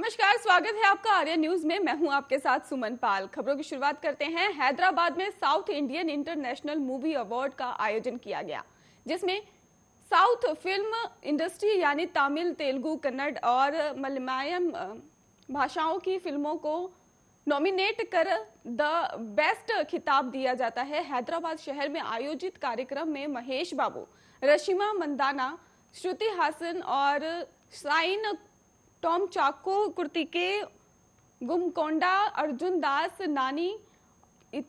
नमस्कार, स्वागत है आपका आर्या न्यूज में। मैं हूं आपके साथ सुमन पाल। खबरों की शुरुआत करते हैं। हैदराबाद में south Indian international movie award का आयोजन किया गया, जिसमें साउथ फिल्म इंडस्ट्री यानी तमिल, तेलुगु, कन्नड़ और मलयालम भाषाओं की फिल्मों को नॉमिनेट कर द बेस्ट खिताब दिया जाता है। हैदराबाद शहर में आयोजित कार्यक्रम में महेश बाबू, रशिमा मंदाना, श्रुति हासन और साइन टॉम चाको, कुर्तिके, गुमकोंडा, अर्जुन दास, नानी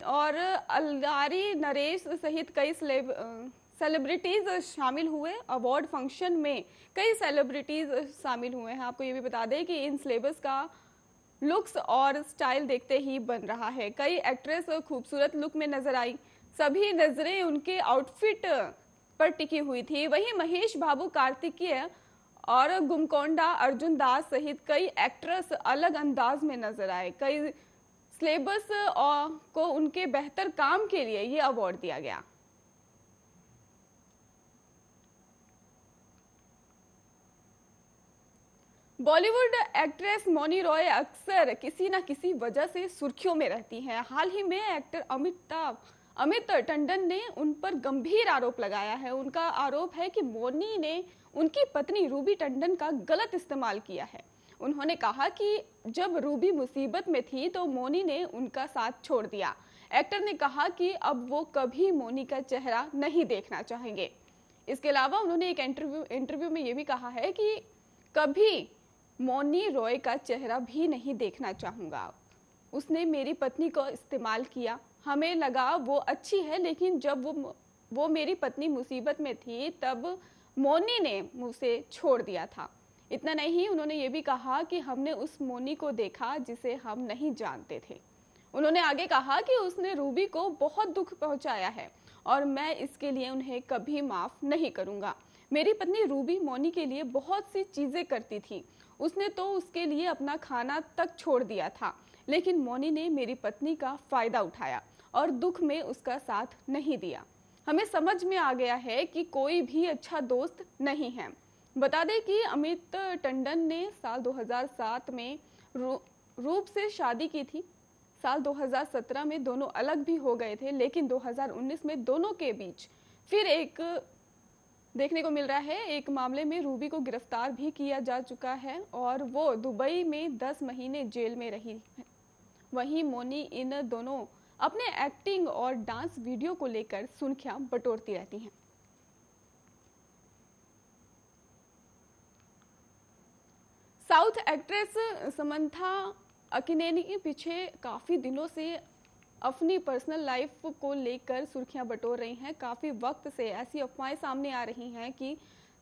और अलगारी नरेश सहित कई सेलिब्रिटीज शामिल हुए। अवार्ड फंक्शन में कई सेलिब्रिटीज शामिल हुए हैं। आपको ये भी बता दें कि इन सिलेबस का लुक्स और स्टाइल देखते ही बन रहा है। कई एक्ट्रेस खूबसूरत लुक में नजर आई। सभी नजरें उनके आउटफिट पर टिकी हुई थी। वहीं महेश बाबू, कार्तिकेय और गुमकोंडा, अर्जुन दास सहित कई एक्ट्रेस अलग अंदाज में नजर आए। कई सिलेबस को उनके बेहतर काम के लिए ये अवार्ड दिया गया। बॉलीवुड एक्ट्रेस मौनी रॉय अक्सर किसी न किसी वजह से सुर्खियों में रहती हैं। हाल ही में एक्टर अमित टंडन ने उन पर गंभीर आरोप लगाया है। उनका आरोप है कि मौनी ने उनकी पत्नी रूबी टंडन का गलत इस्तेमाल किया है। उन्होंने कहा कि जब रूबी मुसीबत में थी तो मौनी ने उनका साथ छोड़ दिया। एक्टर ने कहा कि अब वो कभी मौनी का चेहरा नहीं देखना चाहेंगे। इसके अलावा उन्होंने एक इंटरव्यू में ये भी कहा है कि कभी मौनी रॉय का चेहरा भी नहीं देखना चाहूंगा। उसने मेरी पत्नी को इस्तेमाल किया, हमें लगा वो अच्छी है, लेकिन जब वो मेरी पत्नी मुसीबत में थी तब मौनी ने मुझसे छोड़ दिया था। इतना नहीं, उन्होंने ये भी कहा कि हमने उस मौनी को देखा जिसे हम नहीं जानते थे। उन्होंने आगे कहा कि उसने रूबी को बहुत दुख पहुंचाया है और मैं इसके लिए उन्हें कभी माफ नहीं करूंगा। मेरी पत्नी रूबी मौनी के लिए बहुत सी चीजें करती थी। उसने तो उसके लिए अपना खाना तक छोड़ दिया था, लेकिन मौनी ने मेरी पत्नी का फायदा उठाया और दुख में उसका साथ नहीं दिया। हमें समझ में आ गया है कि कोई भी अच्छा दोस्त नहीं है। बता दें कि अमित टंडन ने साल 2007 में रूप से शादी की थी। साल 2017 में दोनों अलग भी हो गए थे, लेकिन 2019 में दोनों के बीच फिर एक देखने को मिल रहा है। एक मामले में रूबी को गिरफ्तार भी किया जा चुका है और वो दुबई में 10 महीने जेल में रही है। वहीं मौनी इन दोनों अपने एक्टिंग और डांस वीडियो को लेकर सुर्खियां बटोरती रहती हैं। साउथ एक्ट्रेस समंथा अकिनेनी के पीछे काफी दिनों से अपनी पर्सनल लाइफ को लेकर सुर्खियां बटोर रही हैं। काफी वक्त से ऐसी अफवाहें सामने आ रही हैं कि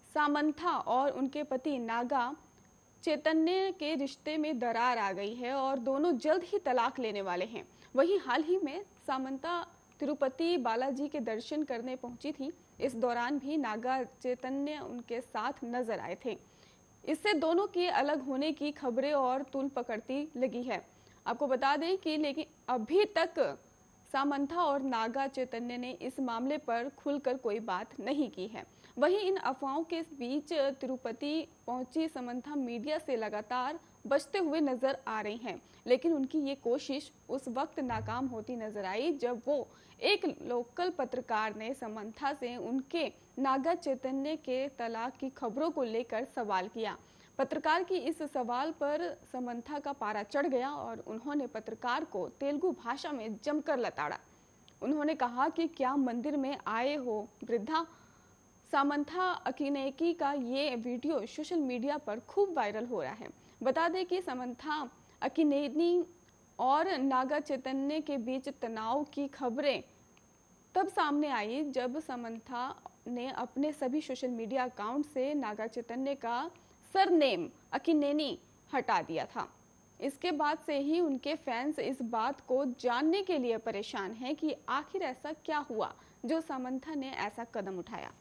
सामंथा और उनके पति नागा चैतन्य के रिश्ते में दरार आ गई है और दोनों जल्द ही तलाक लेने वाले हैं। वहीं हाल ही में सामंथा तिरुपति बालाजी के दर्शन करने पहुंची थी। इस दौरान भी नागा चैतन्य उनके साथ नजर आए थे। इससे दोनों के अलग होने की खबरें और तूल पकड़ती लगी है। आपको बता दें कि लेकिन अभी तक सामंथा और नागा चैतन्य ने इस मामले पर खुलकर कोई बात नहीं की है। वहीं इन अफवाहों के बीच तिरुपति पहुंची समंथा मीडिया से लगातार बचते हुए नजर आ रही हैं, लेकिन उनकी ये कोशिश उस वक्त नाकाम होती नजर आई जब वो एक लोकल पत्रकार ने समंथा से उनके नागा चैतन्य के तलाक की खबरों को लेकर सवाल किया। पत्रकार की इस सवाल पर समंथा का पारा चढ़ गया और उन्होंने पत्रकार को तेलुगु भाषा में जमकर लताड़ा। उन्होंने कहा कि क्या मंदिर में आए हो वृद्धा। सामंथा अकिनेनी का ये वीडियो सोशल मीडिया पर खूब वायरल हो रहा है। बता दें कि सामंथा अकिनेनी और नागा चैतन्य के बीच तनाव की खबरें तब सामने आई जब सामंथा ने अपने सभी सोशल मीडिया अकाउंट से नागा चैतन्य का सरनेम अकिनेनी हटा दिया था। इसके बाद से ही उनके फैंस इस बात को जानने के लिए परेशान हैं कि आखिर ऐसा क्या हुआ जो सामंथा ने ऐसा कदम उठाया।